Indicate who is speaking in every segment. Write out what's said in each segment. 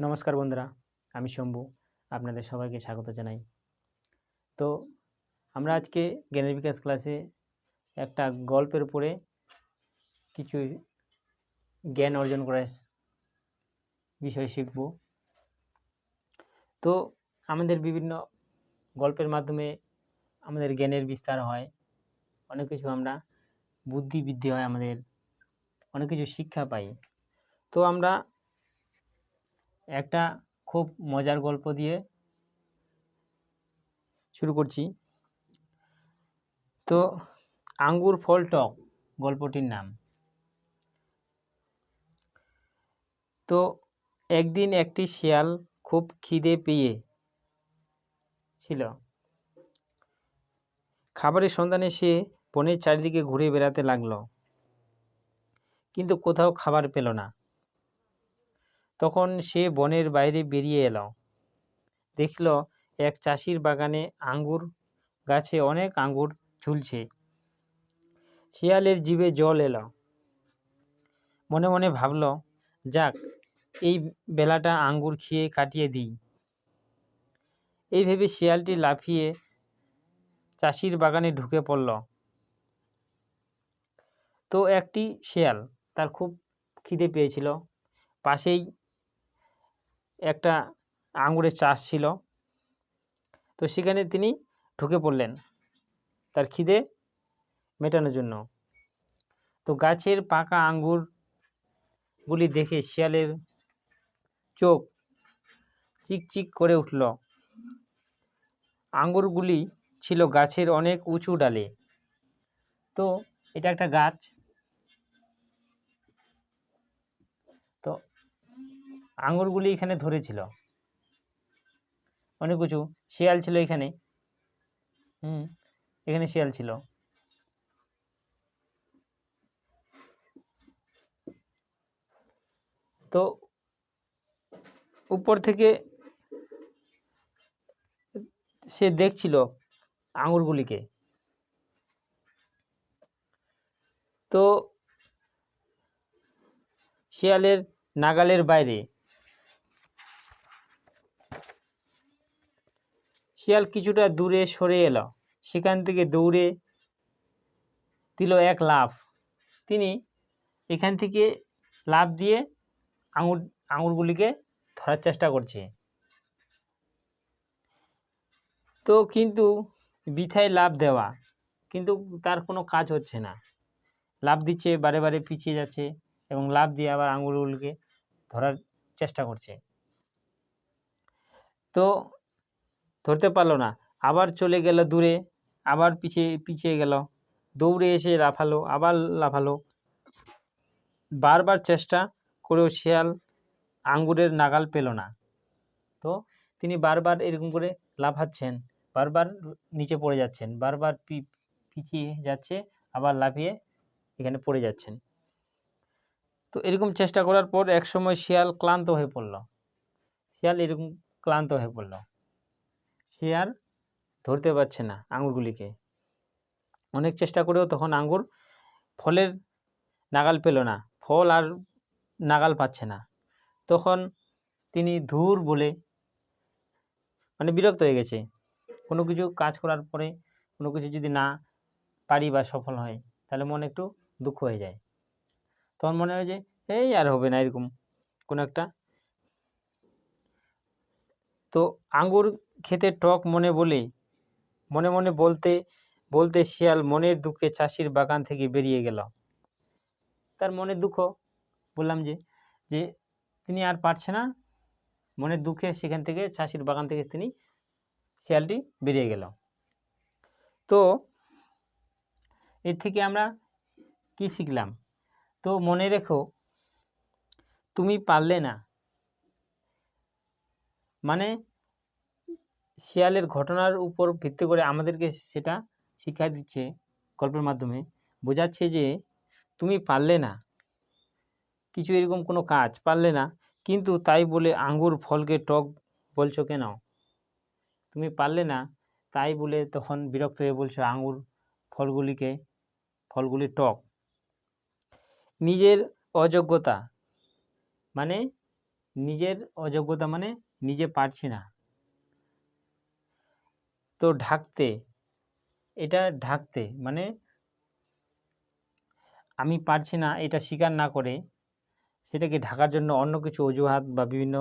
Speaker 1: নমস্কার বন্ধুরা, আমি শম্ভু। আপনাদের সবাইকে স্বাগত জানাই। তো আমরা আজকে জ্ঞানের বিকাশ ক্লাসে একটা গল্পের উপরে কিছু জ্ঞান অর্জন করার বিষয় শিখব। তো আমাদের বিভিন্ন গল্পের মাধ্যমে আমাদের জ্ঞানের বিস্তার হয়, অনেক কিছু আমরা বুদ্ধি বৃদ্ধি হয়, আমাদের অনেক কিছু শিক্ষা পাই। তো আমরা একটা খুব মজার গল্প দিয়ে শুরু করছি। তো আঙ্গুর ফল টক গল্পটির নাম। তো একদিন একটি শিয়াল খুব খিদে পেয়ে ছিল। খাবারের সন্ধানে সে বনের চারিদিকে ঘুরে বেড়াতে লাগলো, কিন্তু কোথাও খাবার পেল না। তখন সে বনের বাইরে বেরিয়ে এলো, দেখল এক চাষির বাগানে আঙ্গুর গাছে অনেক আঙ্গুর ঝুলছে। শিয়ালের জিভে জল এলো, মনে মনে ভাবল, যাক, এই বেলাটা আঙ্গুর খেয়ে কাটিয়ে দিই। এই ভেবে শিয়ালটি লাফিয়ে চাষির বাগানে ঢুকে পড়ল। তো একটি শিয়াল, তার খুব খিদে পেয়েছিল, পাশেই একটা আঙ্গুরের চাষ ছিল। তো সেখানে তিনি ঢুকে পড়লেন তার খিদে মেটানোর জন্য। তো গাছের পাকা আঙ্গুরগুলি দেখে শিয়ালের চোখ চিকচিক করে উঠল। আঙ্গুরগুলি ছিল গাছের অনেক উঁচু ডালে। তো এটা একটা গাছ। তো আঙ্গুরগুলি এখানে ধরেছিল অনেক উঁচু। শিয়াল ছিল এখানে, এখানে শিয়াল ছিল। তো উপর থেকে সে দেখছিল আঙ্গুরগুলিকে। তো শিয়ালের নাগালের বাইরে শিয়াল কিছুটা দূরে সরে এলো, সেখান থেকে দৌড়ে দিল এক লাফ। তিনি এখান থেকে লাফ দিয়ে আঙুরগুলিকে ধরার চেষ্টা করছে। তো কিন্তু বৃথায় লাফ দেওয়া, কিন্তু তার কোনো কাজ হচ্ছে না। লাফ দিচ্ছে, বারে বারে পিছিয়ে যাচ্ছে এবং লাফ দিয়ে আবার আঙুরগুলিকে ধরার চেষ্টা করছে। তো ধরতে পারলো না, আবার চলে গেল দূরে, আবার পিছিয়ে গেল, দৌড়ে এসে লাফালো, আবার লাফালো। বারবার চেষ্টা করেও শিয়াল আঙ্গুরের নাগাল পেল না। তো তিনি বারবার এরকম করে লাফাচ্ছেন, বারবার নিচে পড়ে যাচ্ছেন, বারবার পিছিয়ে যাচ্ছে, আবার লাফিয়ে এখানে পড়ে যাচ্ছেন। তো এরকম চেষ্টা করার পর একসময় শিয়াল ক্লান্ত হয়ে পড়ল। শিয়াল ধরতে পারছে না আঙ্গুরগুলিকে। অনেক চেষ্টা করেও তখন আঙ্গুর ফলের নাগাল পেল না, ফল আর নাগাল পাচ্ছে না। তখন তিনি ধুর বলে, মানে বিরক্ত হয়ে গেছে। কোনো কিছু কাজ করার পরে কোনো কিছু যদি না পারি বা সফল হয়, তাহলে মনে একটু দুঃখ হয়ে যায়। তখন মনে হয় যে এই আর হবে না, এরকম কোনো একটা। তো আঙ্গুর খেতে টক মনে মনে বলতে বলতে শিয়াল মনের দুঃখে চাষির বাগান থেকে বেরিয়ে গেল। তার মনের দুঃখ বললাম যে তিনি আর পারছে না, মনের দুঃখে সেখান থেকে চাষির বাগান থেকে শিয়ালটি বেরিয়ে গেল। তো এর থেকে আমরা কি শিখলাম? তো মনে রেখো, তুমি পারলে না, মানে শিয়ালের ঘটনার উপর ভিত্তি করে আমাদেরকে সেটা শিক্ষা দিচ্ছে, গল্পের মাধ্যমে বোঝাচ্ছে যে তুমি পারলে না কিছু, এরকম কোনো কাজ পারলে না, কিন্তু তাই বলে আঙ্গুর ফলকে টক বলছো কেন? তুমি পারলে না তাই বলে তখন বিরক্ত হয়ে বলছো আঙ্গুর ফলগুলি টক। নিজের অযোগ্যতা, মানে নিজের অযোগ্যতা মানে নিজে পারছি না। তো ঢাকতে, এটা ঢাকতে মানে আমি পারছি না এটা স্বীকার না করে সেটাকে ঢাকার জন্য অন্য কিছু অজুহাত বা বিভিন্ন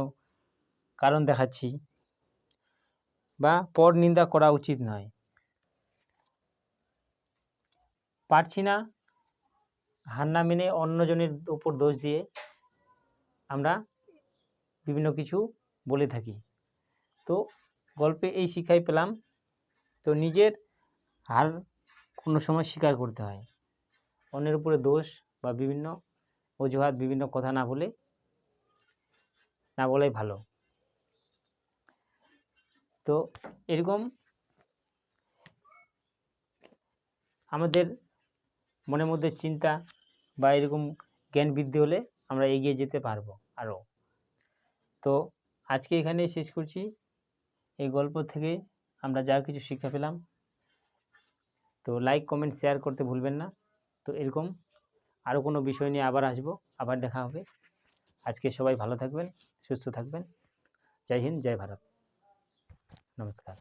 Speaker 1: কারণ দেখাচ্ছি, বা পর নিন্দা করা উচিত নয়। পারছি না হার না মেনে অন্যজনের উপর দোষ দিয়ে আমরা বিভিন্ন কিছু বলে থাকি। তো গল্পে এই শিক্ষাই পেলাম, তো নিজের হার কোনো সময় স্বীকার করতে হয়, অন্যের উপরে দোষ বা বিভিন্ন অজুহাত বিভিন্ন কথা না বলাই ভালো। তো এরকম আমাদের মনের মধ্যে চিন্তা বা এরকম জ্ঞান বৃদ্ধি হলে আমরা এগিয়ে যেতে পারবো আরও। তো আজকে এখানেই শেষ করছি। এই গল্প থেকে আমরা যা কিছু শিক্ষা পেলাম, তো লাইক কমেন্ট শেয়ার করতে ভুলবেন না। তো এরকম আরও কোনো বিষয় নিয়ে আবার আসবো, আবার দেখা হবে। আজকে সবাই ভালো থাকবেন, সুস্থ থাকবেন। জয় হিন্দ, জয় ভারত, নমস্কার।